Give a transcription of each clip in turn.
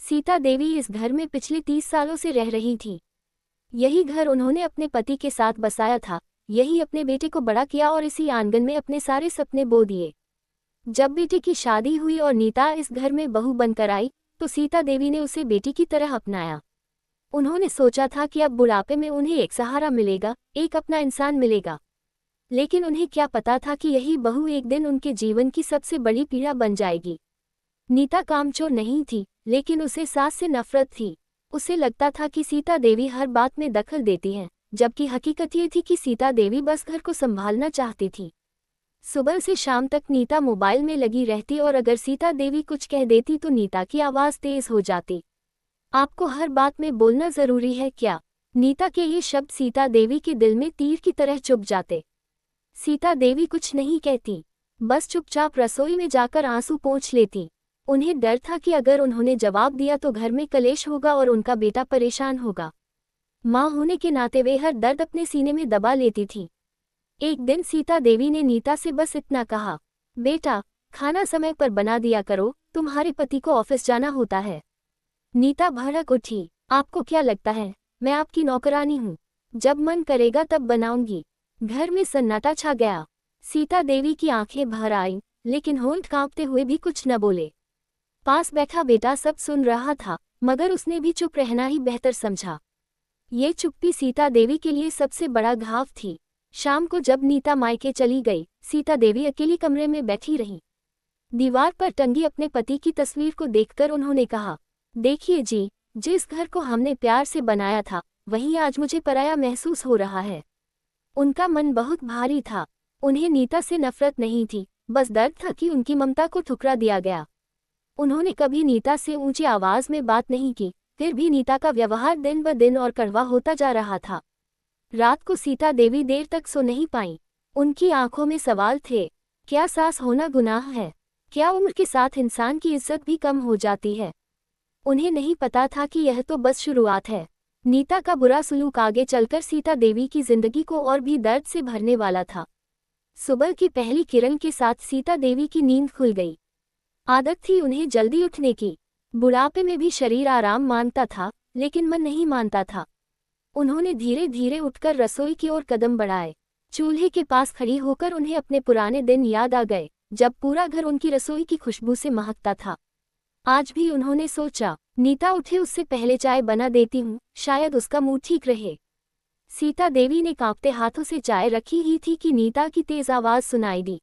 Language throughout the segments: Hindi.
सीता देवी इस घर में पिछले 30 सालों से रह रही थी। यही घर उन्होंने अपने पति के साथ बसाया था, यही अपने बेटे को बड़ा किया और इसी आंगन में अपने सारे सपने बो दिए। जब बेटे की शादी हुई और नीता इस घर में बहू बनकर आई, तो सीता देवी ने उसे बेटी की तरह अपनाया। उन्होंने सोचा था कि अब बुढ़ापे में उन्हें एक सहारा मिलेगा, एक अपना इंसान मिलेगा। लेकिन उन्हें क्या पता था कि यही बहू एक दिन उनके जीवन की सबसे बड़ी पीड़ा बन जाएगी। नीता कामचोर नहीं थी, लेकिन उसे सास से नफरत थी। उसे लगता था कि सीता देवी हर बात में दखल देती है, जबकि हकीकत ये थी कि सीता देवी बस घर को संभालना चाहती थी। सुबह से शाम तक नीता मोबाइल में लगी रहती और अगर सीता देवी कुछ कह देती तो नीता की आवाज़ तेज हो जाती। आपको हर बात में बोलना जरूरी है क्या? नीता के ये शब्द सीता देवी के दिल में तीर की तरह चुभ जाते। सीता देवी कुछ नहीं कहती, बस चुपचाप रसोई में जाकर आंसू पोंछ लेती। उन्हें डर था कि अगर उन्होंने जवाब दिया तो घर में कलेश होगा और उनका बेटा परेशान होगा। माँ होने के नाते वे हर दर्द अपने सीने में दबा लेती थी। एक दिन सीता देवी ने नीता से बस इतना कहा, बेटा, खाना समय पर बना दिया करो, तुम्हारे पति को ऑफिस जाना होता है। नीता भड़क उठी, आपको क्या लगता है मैं आपकी नौकरानी हूँ? जब मन करेगा तब बनाऊंगी। घर में सन्नाटा छा गया। सीता देवी की आंखें भर आईं, लेकिन होंठ कांपते हुए भी कुछ न बोले। पास बैठा बेटा सब सुन रहा था, मगर उसने भी चुप रहना ही बेहतर समझा। ये चुप्पी सीता देवी के लिए सबसे बड़ा घाव थी। शाम को जब नीता मायके चली गई, सीता देवी अकेली कमरे में बैठी रही। दीवार पर टंगी अपने पति की तस्वीर को देखकर उन्होंने कहा, देखिए जी, जिस घर को हमने प्यार से बनाया था, वही आज मुझे पराया महसूस हो रहा है। उनका मन बहुत भारी था। उन्हें नीता से नफरत नहीं थी, बस दर्द था कि उनकी ममता को ठुकरा दिया गया। उन्होंने कभी नीता से ऊंची आवाज में बात नहीं की, फिर भी नीता का व्यवहार दिन ब दिन और कड़वा होता जा रहा था। रात को सीता देवी देर तक सो नहीं पाई। उनकी आंखों में सवाल थे, क्या सास होना गुनाह है? क्या उम्र के साथ इंसान की इज्जत भी कम हो जाती है? उन्हें नहीं पता था कि यह तो बस शुरुआत है। नीता का बुरा सलूक आगे चलकर सीता देवी की जिंदगी को और भी दर्द से भरने वाला था। सुबह की पहली किरण के साथ सीता देवी की नींद खुल गई। आदत थी उन्हें जल्दी उठने की। बुढ़ापे में भी शरीर आराम मांगता था, लेकिन मन नहीं मानता था। उन्होंने धीरे धीरे उठकर रसोई की ओर कदम बढ़ाए। चूल्हे के पास खड़ी होकर उन्हें अपने पुराने दिन याद आ गए, जब पूरा घर उनकी रसोई की खुशबू से महकता था। आज भी उन्होंने सोचा, नीता उठे उससे पहले चाय बना देती हूँ, शायद उसका मूड ठीक रहे। सीता देवी ने कांपते हाथों से चाय रखी ही थी कि नीता की तेज आवाज सुनाई दी,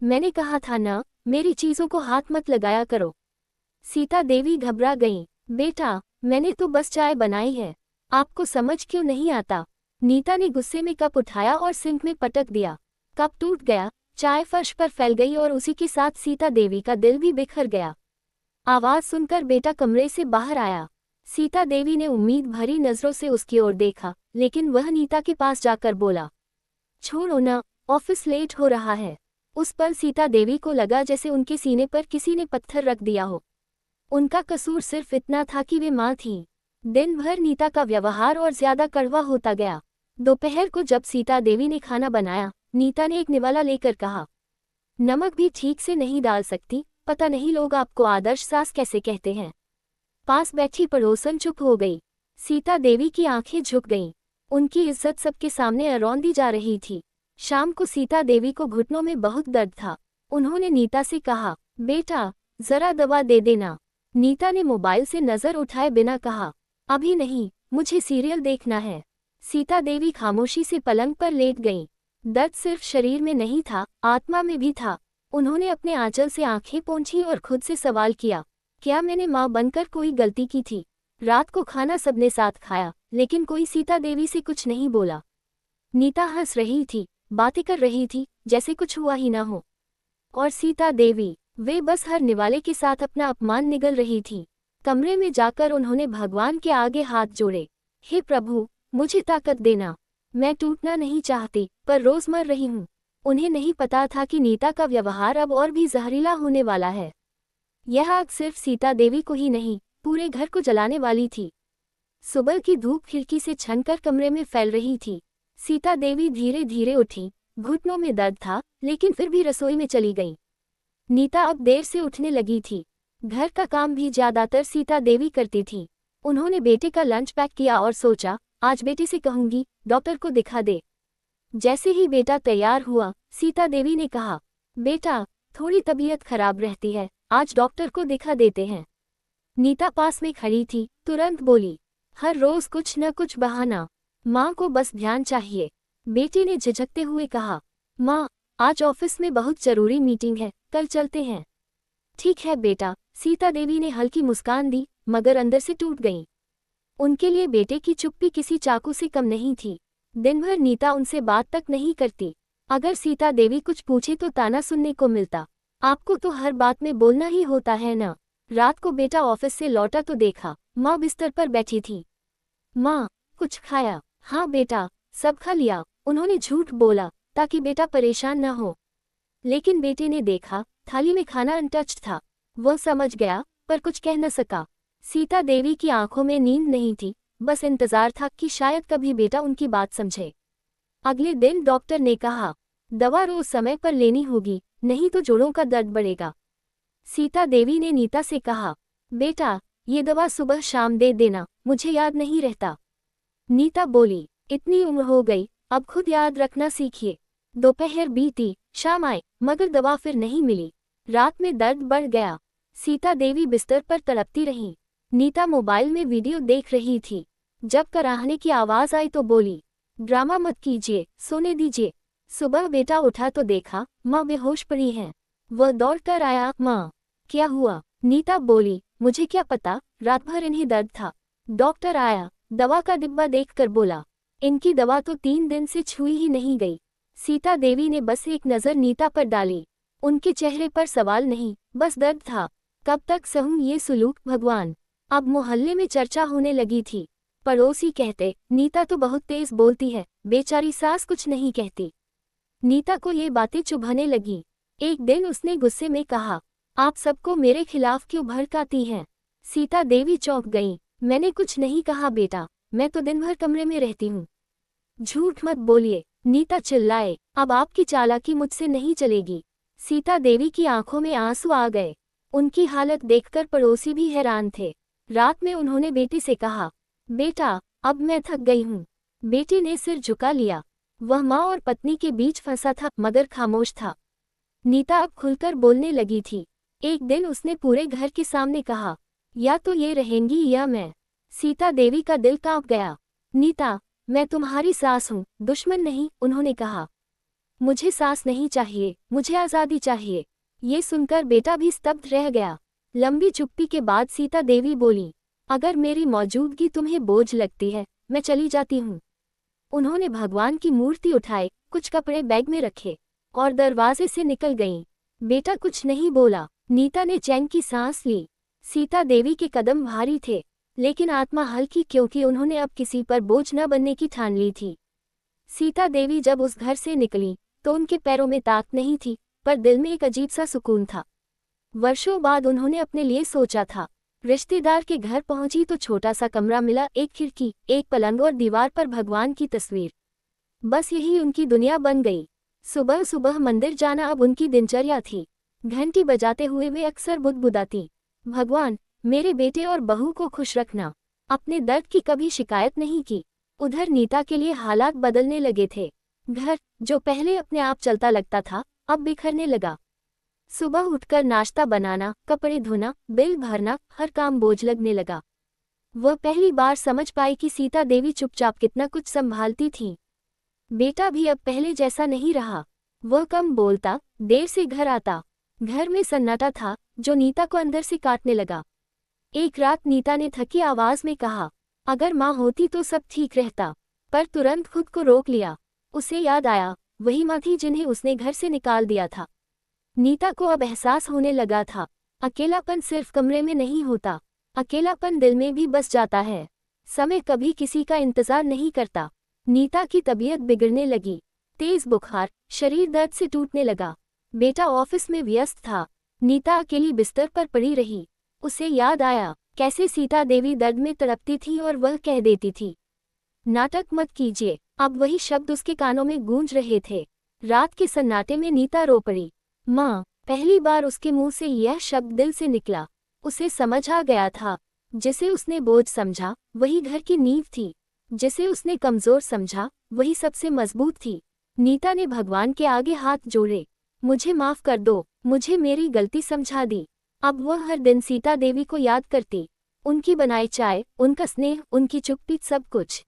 मैंने कहा था ना, मेरी चीजों को हाथ मत लगाया करो। सीता देवी घबरा गईं, बेटा, मैंने तो बस चाय बनाई है, आपको समझ क्यों नहीं आता? नीता ने गुस्से में कप उठाया और सिंक में पटक दिया। कप टूट गया, चाय फर्श पर फैल गई और उसी के साथ सीता देवी का दिल भी बिखर गया। आवाज सुनकर बेटा कमरे से बाहर आया। सीता देवी ने उम्मीद भरी नजरों से उसकी ओर देखा, लेकिन वह नीता के पास जाकर बोला, छोड़ो ना, ऑफिस लेट हो रहा है। उस पल सीता देवी को लगा जैसे उनके सीने पर किसी ने पत्थर रख दिया हो। उनका कसूर सिर्फ इतना था कि वे माँ थीं। दिन भर नीता का व्यवहार और ज्यादा कड़वा होता गया। दोपहर को जब सीता देवी ने खाना बनाया, नीता ने एक निवाला लेकर कहा, नमक भी ठीक से नहीं डाल सकती, पता नहीं लोग आपको आदर्श सास कैसे कहते हैं। पास बैठी पड़ोसन चुप हो गई। सीता देवी की आंखें झुक गईं। उनकी इज्जत सबके सामने अरौंदी जा रही थी। शाम को सीता देवी को घुटनों में बहुत दर्द था। उन्होंने नीता से कहा, बेटा, जरा दवा दे देना। नीता ने मोबाइल से नजर उठाए बिना कहा, अभी नहीं, मुझे सीरियल देखना है। सीता देवी खामोशी से पलंग पर लेट गईं। दर्द सिर्फ शरीर में नहीं था, आत्मा में भी था। उन्होंने अपने आंचल से आंखें पोंछी और खुद से सवाल किया, क्या मैंने माँ बनकर कोई गलती की थी? रात को खाना सबने साथ खाया, लेकिन कोई सीता देवी से कुछ नहीं बोला। नीता हंस रही थी, बातें कर रही थी, जैसे कुछ हुआ ही ना हो। और सीता देवी, वे बस हर निवाले के साथ अपना अपमान निगल रही थी। कमरे में जाकर उन्होंने भगवान के आगे हाथ जोड़े, हे प्रभु, मुझे ताकत देना। मैं टूटना नहीं चाहती, पर रोज मर रही हूँ। उन्हें नहीं पता था कि नीता का व्यवहार अब और भी जहरीला होने वाला है। यह आग सिर्फ सीता देवी को ही नहीं, पूरे घर को जलाने वाली थी। सुबह की धूप खिड़की से छनकर कमरे में फैल रही थी। सीता देवी धीरे धीरे उठी। घुटनों में दर्द था, लेकिन फिर भी रसोई में चली गई। नीता अब देर से उठने लगी थी। घर का काम भी ज्यादातर सीता देवी करती थी। उन्होंने बेटे का लंच पैक किया और सोचा, आज बेटे से कहूंगी डॉक्टर को दिखा दे। जैसे ही बेटा तैयार हुआ, सीता देवी ने कहा, बेटा थोड़ी तबीयत खराब रहती है, आज डॉक्टर को दिखा देते हैं। नीता पास में खड़ी थी, तुरंत बोली, हर रोज कुछ न कुछ बहाना, माँ को बस ध्यान चाहिए। बेटे ने झिझकते हुए कहा, माँ आज ऑफिस में बहुत जरूरी मीटिंग है, कल चलते हैं। ठीक है बेटा, सीता देवी ने हल्की मुस्कान दी, मगर अंदर से टूट गईं। उनके लिए बेटे की चुप्पी किसी चाकू से कम नहीं थी। दिन भर नीता उनसे बात तक नहीं करती। अगर सीता देवी कुछ पूछे तो ताना सुनने को मिलता, आपको तो हर बात में बोलना ही होता है ना। रात को बेटा ऑफिस से लौटा तो देखा, माँ बिस्तर पर बैठी थी। माँ कुछ खाया? हाँ बेटा, सब खा लिया, उन्होंने झूठ बोला ताकि बेटा परेशान न हो। लेकिन बेटे ने देखा थाली में खाना अनटच्ड था। वह समझ गया पर कुछ कह न सका। सीता देवी की आंखों में नींद नहीं थी, बस इंतजार था कि शायद कभी बेटा उनकी बात समझे। अगले दिन डॉक्टर ने कहा, दवा रोज समय पर लेनी होगी, नहीं तो जोड़ों का दर्द बढ़ेगा। सीता देवी ने नीता से कहा, बेटा ये दवा सुबह शाम दे देना, मुझे याद नहीं रहता। नीता बोली, इतनी उम्र हो गई, अब खुद याद रखना सीखिए। दोपहर बीती, शाम आई, मगर दवा फिर नहीं मिली। रात में दर्द बढ़ गया। सीता देवी बिस्तर पर तड़पती रही। नीता मोबाइल में वीडियो देख रही थी। जब कराहने की आवाज आई तो बोली, ड्रामा मत कीजिए, सोने दीजिए। सुबह बेटा उठा तो देखा माँ बेहोश पड़ी हैं। वह दौड़कर आया, माँ क्या हुआ? नीता बोली, मुझे क्या पता, रात भर इन्हें दर्द था। डॉक्टर आया, दवा का डिब्बा देखकर बोला, इनकी दवा तो 3 दिन से छुई ही नहीं गई। सीता देवी ने बस एक नज़र नीता पर डाली। उनके चेहरे पर सवाल नहीं, बस दर्द था। कब तक सहूं ये सुलूक भगवान। अब मोहल्ले में चर्चा होने लगी थी। पड़ोसी कहते, नीता तो बहुत तेज बोलती है, बेचारी सास कुछ नहीं कहती। नीता को ये बातें चुभाने लगी। एक दिन उसने गुस्से में कहा, आप सबको मेरे खिलाफ क्यों भड़काती हैं? सीता देवी चौंक गईं। मैंने कुछ नहीं कहा बेटा, मैं तो दिन भर कमरे में रहती हूँ। झूठ मत बोलिए, नीता चिल्लाए, अब आपकी चालाकी मुझसे नहीं चलेगी। सीता देवी की आंखों में आंसू आ गए। उनकी हालत देखकर पड़ोसी भी हैरान थे। रात में उन्होंने बेटी से कहा, बेटा अब मैं थक गई हूँ। बेटी ने सिर झुका लिया। वह माँ और पत्नी के बीच फंसा था मगर खामोश था। नीता अब खुलकर बोलने लगी थी। एक दिन उसने पूरे घर के सामने कहा, या तो ये रहेंगी या मैं। सीता देवी का दिल कांप गया। नीता मैं तुम्हारी सास हूँ, दुश्मन नहीं, उन्होंने कहा। मुझे सास नहीं चाहिए, मुझे आज़ादी चाहिए। ये सुनकर बेटा भी स्तब्ध रह गया। लंबी चुप्पी के बाद सीता देवी बोली, अगर मेरी मौजूदगी तुम्हें बोझ लगती है, मैं चली जाती हूँ। उन्होंने भगवान की मूर्ति उठाए, कुछ कपड़े बैग में रखे और दरवाजे से निकल गईं। बेटा कुछ नहीं बोला। नीता ने चैन की सांस ली। सीता देवी के कदम भारी थे, लेकिन आत्मा हल्की, क्योंकि उन्होंने अब किसी पर बोझ न बनने की ठान ली थी। सीता देवी जब उस घर से निकली तो उनके पैरों में ताक नहीं थी, पर दिल में एक अजीब सा सुकून था। वर्षों बाद उन्होंने अपने लिए सोचा था। रिश्तेदार के घर पहुंची तो छोटा सा कमरा मिला, एक खिड़की, एक पलंग और दीवार पर भगवान की तस्वीर। बस यही उनकी दुनिया बन गई। सुबह सुबह मंदिर जाना अब उनकी दिनचर्या थी। घंटी बजाते हुए वे अक्सर बुदबुदाती, भगवान मेरे बेटे और बहू को खुश रखना। अपने दर्द की कभी शिकायत नहीं की। उधर नीता के लिए हालात बदलने लगे थे। घर जो पहले अपने आप चलता लगता था, अब बिखरने लगा। सुबह उठकर नाश्ता बनाना, कपड़े धोना, बिल भरना, हर काम बोझ लगने लगा। वह पहली बार समझ पाई कि सीता देवी चुपचाप कितना कुछ संभालती थी। बेटा भी अब पहले जैसा नहीं रहा। वह कम बोलता, देर से घर आता। घर में सन्नाटा था जो नीता को अंदर से काटने लगा। एक रात नीता ने थकी आवाज में कहा, अगर माँ होती तो सब ठीक रहता, पर तुरंत खुद को रोक लिया। उसे याद आया, वही माँ थी जिन्हें उसने घर से निकाल दिया था। नीता को अब एहसास होने लगा था, अकेलापन सिर्फ कमरे में नहीं होता, अकेलापन दिल में भी बस जाता है। समय कभी किसी का इंतजार नहीं करता। नीता की तबीयत बिगड़ने लगी। तेज बुखार, शरीर दर्द से टूटने लगा। बेटा ऑफिस में व्यस्त था। नीता अकेली बिस्तर पर पड़ी रही। उसे याद आया कैसे सीता देवी दर्द में तड़पती थी और वह कह देती थी, नाटक मत कीजिए। अब वही शब्द उसके कानों में गूंज रहे थे। रात के सन्नाटे में नीता रो पड़ी। माँ, पहली बार उसके मुंह से यह शब्द दिल से निकला। उसे समझ आ गया था, जिसे उसने बोझ समझा वही घर की नींव थी, जिसे उसने कमजोर समझा वही सबसे मजबूत थी। नीता ने भगवान के आगे हाथ जोड़े, मुझे माफ कर दो, मुझे मेरी गलती समझा दी। अब वह हर दिन सीता देवी को याद करती, उनकी बनाई चाय, उनका स्नेह, उनकी चुप्पी, सब कुछ।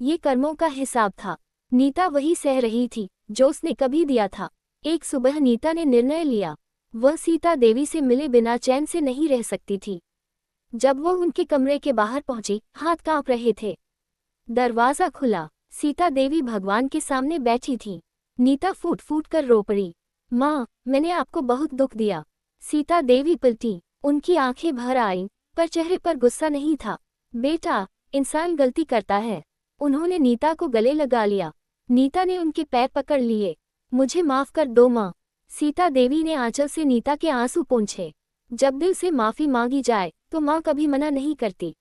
ये कर्मों का हिसाब था। नीता वही सह रही थी जो उसने कभी दिया था। एक सुबह नीता ने निर्णय लिया, वह सीता देवी से मिले बिना चैन से नहीं रह सकती थी। जब वह उनके कमरे के बाहर पहुंची, हाथ कांप रहे थे। दरवाजा खुला, सीता देवी भगवान के सामने बैठी थी। नीता फूट फूट कर रो पड़ी, माँ, मैंने आपको बहुत दुख दिया। सीता देवी पलटी, उनकी आंखें भर आईं, पर चेहरे पर गुस्सा नहीं था। बेटा, इंसान गलती करता है। उन्होंने नीता को गले लगा लिया। नीता ने उनके पैर पकड़ लिए, मुझे माफ कर दो माँ। सीता देवी ने आंचल से नीता के आंसू पोंछे। जब दिल से माफी मांगी जाए तो माँ कभी मना नहीं करती।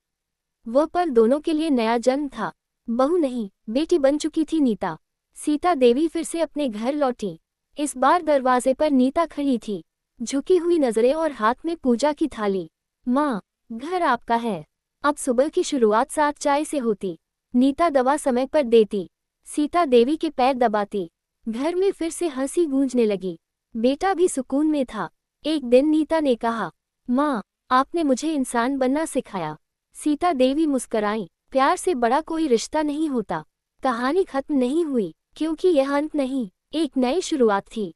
वह पल दोनों के लिए नया जन्म था। बहू नहीं, बेटी बन चुकी थी नीता। सीता देवी फिर से अपने घर लौटी। इस बार दरवाजे पर नीता खड़ी थी, झुकी हुई नजरें और हाथ में पूजा की थाली। माँ, घर आपका है। अब सुबह की शुरुआत साथ चाय से होती। नीता दवा समय पर देती, सीता देवी के पैर दबाती। घर में फिर से हंसी गूंजने लगी। बेटा भी सुकून में था। एक दिन नीता ने कहा, माँ, आपने मुझे इंसान बनना सिखाया। सीता देवी मुस्कराई, प्यार से बड़ा कोई रिश्ता नहीं होता। कहानी खत्म नहीं हुई, क्योंकि यह अंत नहीं, एक नई शुरुआत थी।